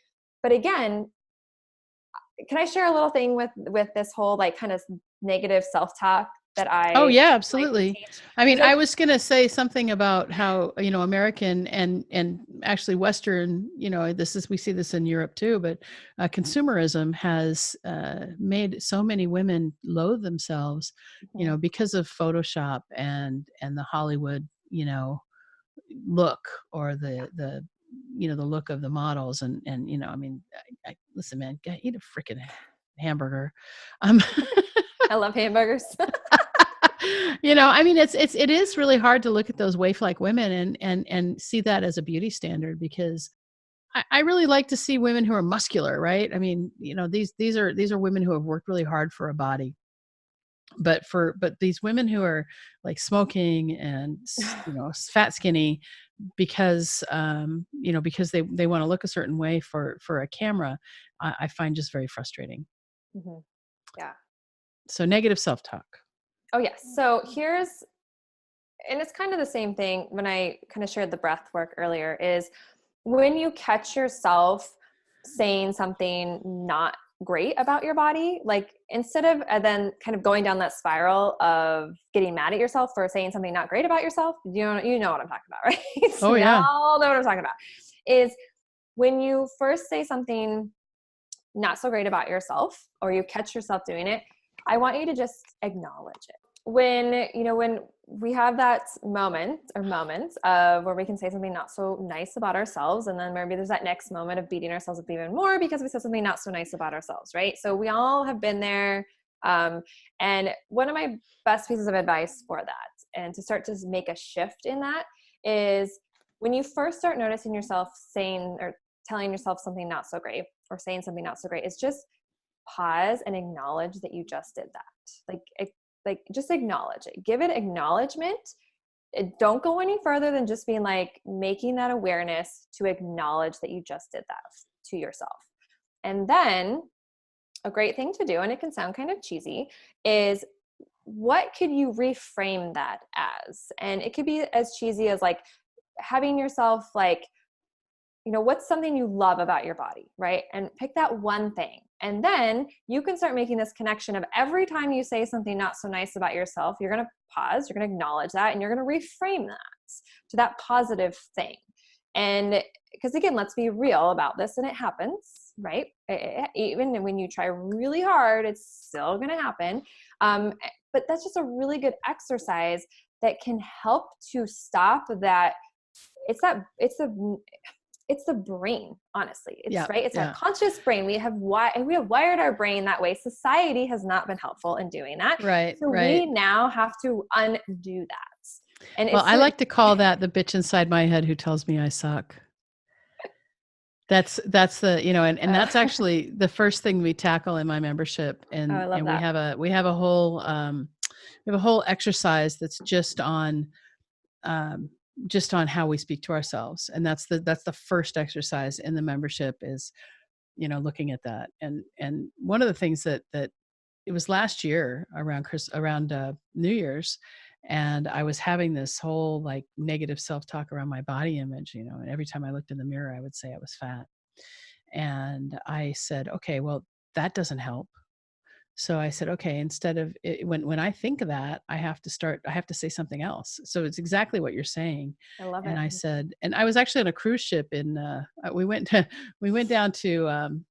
But again, can I share a little thing with this whole like kind of negative self-talk that Oh yeah, absolutely. I mean, like, I was going to say something about how, you know, American and actually Western, you know, we see this in Europe too, but consumerism has made so many women loathe themselves, you know, because of Photoshop and the Hollywood, you know, look or the you know, the look of the models and you know, I mean, listen, man, eat a freaking hamburger. I love hamburgers. You know, I mean, it is really hard to look at those waif-like women and see that as a beauty standard, because I really like to see women who are muscular, right? I mean, you know, these are women who have worked really hard for a body. But these women who are like smoking and, you know, fat skinny because you know, because they want to look a certain way for a camera, I find just very frustrating. Mm-hmm. Yeah. So negative self-talk. Oh yes. So and it's kind of the same thing when I kind of shared the breath work earlier, is when you catch yourself saying something not great about your body, like instead of then kind of going down that spiral of getting mad at yourself for saying something not great about yourself, you know what I'm talking about, right? Oh yeah. You all know what I'm talking about. Is when you first say something not so great about yourself or you catch yourself doing it, I want you to just acknowledge it. When we have that moment or moments of where we can say something not so nice about ourselves, and then maybe there's that next moment of beating ourselves up even more because we said something not so nice about ourselves, right? So we all have been there. And one of my best pieces of advice for that, and to start to make a shift in that, is when you first start noticing yourself saying or telling yourself something not so great or saying something not so great, is just pause and acknowledge that you just did that. Like just acknowledge it. Give it acknowledgement. Don't go any further than just being like making that awareness to acknowledge that you just did that to yourself. And then a great thing to do, and it can sound kind of cheesy, is what could you reframe that as? And it could be as cheesy as like having yourself like, you know, what's something you love about your body, right? And pick that one thing. And then you can start making this connection of every time you say something not so nice about yourself, you're going to pause, you're going to acknowledge that, and you're going to reframe that to that positive thing. And because again, let's be real about this, and it happens, right? Even when you try really hard, it's still going to happen. But that's just a really good exercise that can help to stop that. It's the brain, honestly. It's our conscious brain. We have wired our brain that way. Society has not been helpful in doing that. Right. So we now have to undo that. And I like to call that the bitch inside my head who tells me I suck. That's the, you know, and that's actually the first thing we tackle in my membership. And, we have a whole exercise that's just on how we speak to ourselves. And that's the first exercise in the membership is, you know, looking at that. And one of the things that it was last year around New Year's, and I was having this whole like negative self-talk around my body image, you know, and every time I looked in the mirror, I would say I was fat. And I said, okay, well, that doesn't help. So I said, okay, instead of when I think of that, I have to say something else. So it's exactly what you're saying. I love it. And I said, and I was actually on a cruise ship we went down to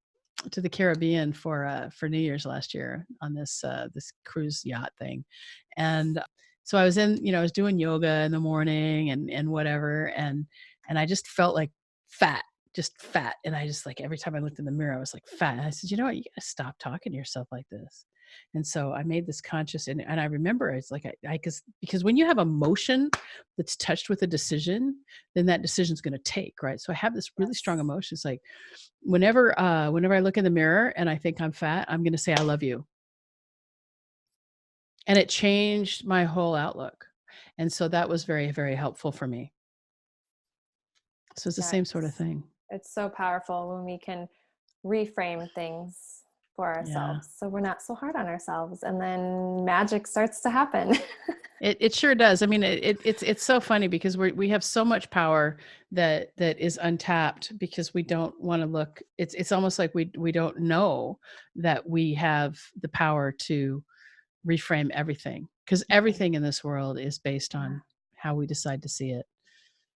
the Caribbean for New Year's last year on this cruise yacht thing. And so I was doing yoga in the morning and whatever. And I just felt like just fat. And I just like, every time I looked in the mirror, I was like fat. And I said, you know what, you gotta stop talking to yourself like this. And so I made this conscious, and I remember it's like, because when you have emotion that's touched with a decision, then that decision's going to take, right? So I have this really strong emotion. It's like, whenever I look in the mirror and I think I'm fat, I'm going to say, I love you. And it changed my whole outlook. And so that was very, very helpful for me. So it's the same sort of thing. It's so powerful when we can reframe things for ourselves. So we're not so hard on ourselves, and then magic starts to happen. It sure does. I mean, it's so funny because we have so much power that is untapped because we don't want to look. It's almost like we don't know that we have the power to reframe everything, because everything in this world is based on how we decide to see it.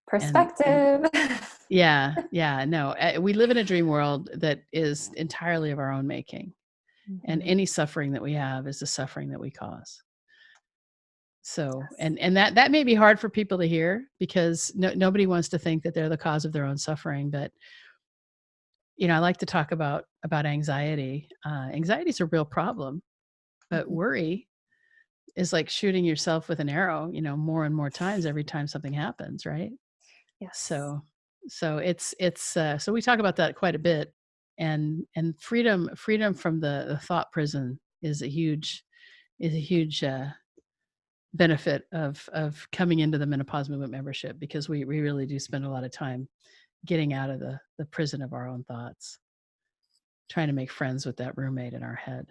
Perspective. No, we live in a dream world that is entirely of our own making. Mm-hmm. And any suffering that we have is the suffering that we cause. So, and that may be hard for people to hear, because nobody wants to think that they're the cause of their own suffering. But, you know, I like to talk about anxiety. Anxiety is a real problem, but worry is like shooting yourself with an arrow, you know, more and more times every time something happens, right? Yes. So it's so we talk about that quite a bit, and freedom from the thought prison is a huge benefit of coming into the Menopause Movement membership, because we really do spend a lot of time getting out of the prison of our own thoughts, trying to make friends with that roommate in our head.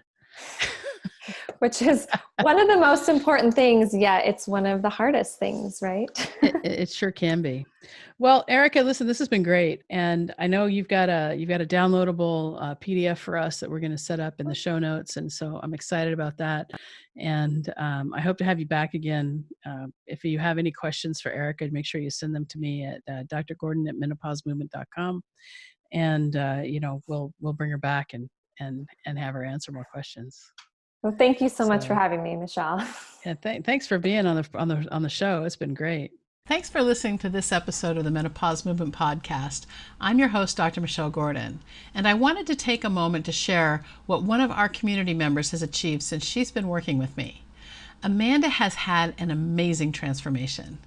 Which is one of the most important things, yet it's one of the hardest things, right? It sure can be. Well, Erica, listen, this has been great. And I know you've got a downloadable PDF for us that we're going to set up in the show notes. And so I'm excited about that. And I hope to have you back again. If you have any questions for Erica, make sure you send them to me at drgordon@menopausemovement.com. And, you know, we'll bring her back and have her answer more questions. Well, thank you so much for having me, Michelle. Yeah, thanks for being on the show. It's been great. Thanks for listening to this episode of the Menopause Movement Podcast. I'm your host, Dr. Michelle Gordon, and I wanted to take a moment to share what one of our community members has achieved since she's been working with me. Amanda has had an amazing transformation.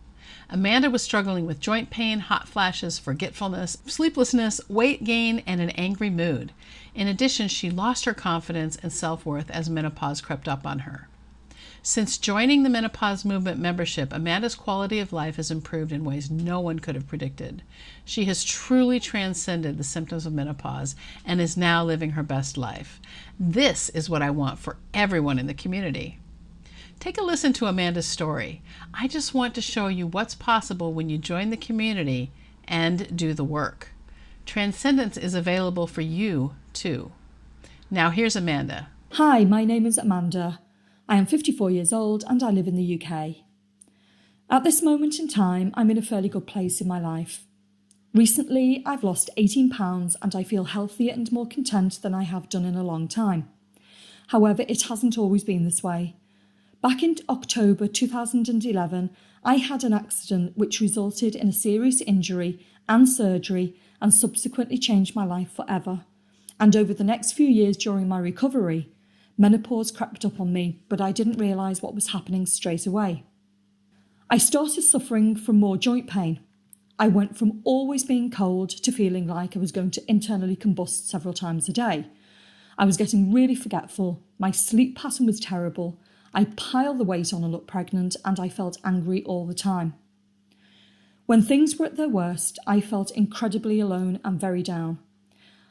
Amanda was struggling with joint pain, hot flashes, forgetfulness, sleeplessness, weight gain, and an angry mood. In addition, she lost her confidence and self-worth as menopause crept up on her. Since joining the Menopause Movement membership, Amanda's quality of life has improved in ways no one could have predicted. She has truly transcended the symptoms of menopause and is now living her best life. This is what I want for everyone in the community. Take a listen to Amanda's story. I just want to show you what's possible when you join the community and do the work. Transcendence is available for you, too. Now here's Amanda. Hi, my name is Amanda. I am 54 years old and I live in the UK. At this moment in time, I'm in a fairly good place in my life. Recently, I've lost 18 pounds and I feel healthier and more content than I have done in a long time. However, it hasn't always been this way. Back in October 2011, I had an accident which resulted in a serious injury and surgery and subsequently changed my life forever. And over the next few years during my recovery, menopause crept up on me, but I didn't realise what was happening straight away. I started suffering from more joint pain. I went from always being cold to feeling like I was going to internally combust several times a day. I was getting really forgetful, my sleep pattern was terrible, I piled the weight on and looked pregnant, and I felt angry all the time. When things were at their worst, I felt incredibly alone and very down.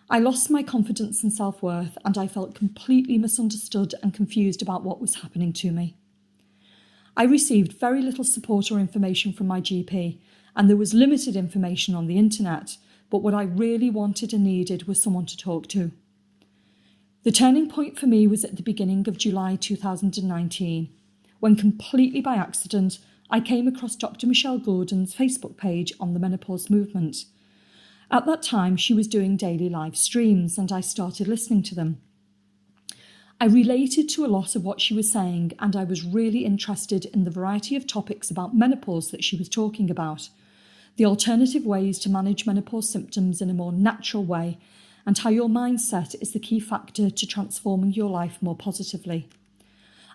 I lost my confidence and self-worth, and I felt completely misunderstood and confused about what was happening to me. I received very little support or information from my GP, and there was limited information on the internet, but what I really wanted and needed was someone to talk to. The turning point for me was at the beginning of July 2019, when completely by accident, I came across Dr. Michelle Gordon's Facebook page on the menopause movement. At that time, she was doing daily live streams and I started listening to them. I related to a lot of what she was saying and I was really interested in the variety of topics about menopause that she was talking about, the alternative ways to manage menopause symptoms in a more natural way, and how your mindset is the key factor to transforming your life more positively.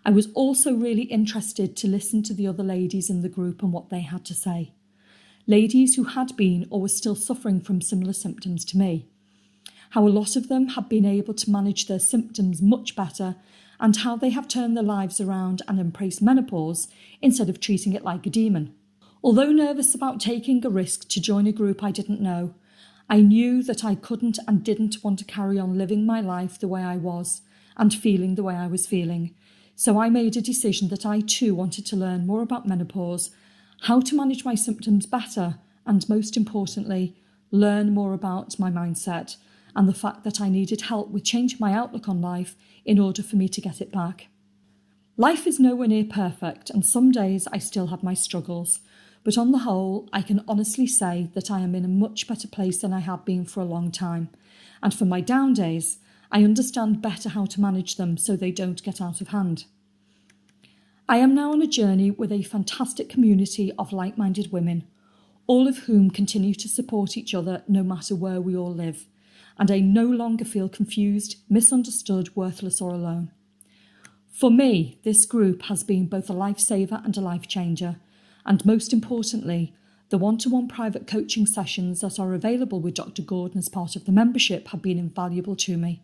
I was also really interested to listen to the other ladies in the group and what they had to say. Ladies who had been or were still suffering from similar symptoms to me. How a lot of them had been able to manage their symptoms much better and how they have turned their lives around and embraced menopause instead of treating it like a demon. Although nervous about taking a risk to join a group I didn't know, I knew that I couldn't and didn't want to carry on living my life the way I was and feeling the way I was feeling. So I made a decision that I too wanted to learn more about menopause, how to manage my symptoms better, and most importantly, learn more about my mindset and the fact that I needed help with changing my outlook on life in order for me to get it back. Life is nowhere near perfect, and some days I still have my struggles, but on the whole, I can honestly say that I am in a much better place than I have been for a long time, and for my down days, I understand better how to manage them so they don't get out of hand. I am now on a journey with a fantastic community of like-minded women, all of whom continue to support each other no matter where we all live, and I no longer feel confused, misunderstood, worthless or alone. For me, this group has been both a lifesaver and a life changer, and most importantly, the one-to-one private coaching sessions that are available with Dr. Gordon as part of the membership have been invaluable to me.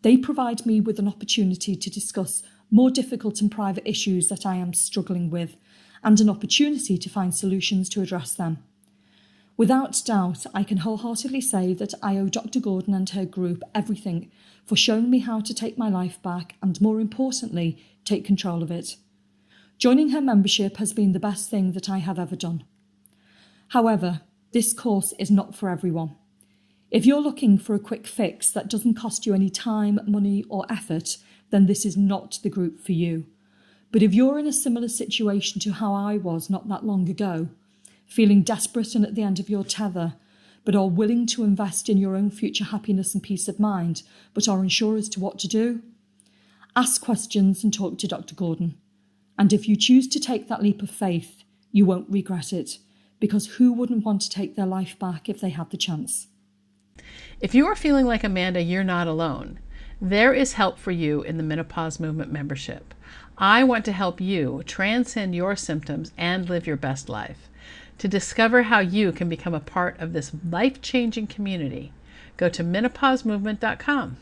They provide me with an opportunity to discuss more difficult and private issues that I am struggling with, and an opportunity to find solutions to address them. Without doubt, I can wholeheartedly say that I owe Dr. Gordon and her group everything for showing me how to take my life back and, more importantly, take control of it. Joining her membership has been the best thing that I have ever done. However, this course is not for everyone. If you're looking for a quick fix that doesn't cost you any time, money or effort, then this is not the group for you. But if you're in a similar situation to how I was not that long ago, feeling desperate and at the end of your tether, but are willing to invest in your own future happiness and peace of mind, but are unsure as to what to do, ask questions and talk to Dr. Gordon. And if you choose to take that leap of faith, you won't regret it, because who wouldn't want to take their life back if they had the chance? If you are feeling like Amanda, you're not alone. There is help for you in the Menopause Movement membership. I want to help you transcend your symptoms and live your best life. To discover how you can become a part of this life-changing community, go to menopausemovement.com.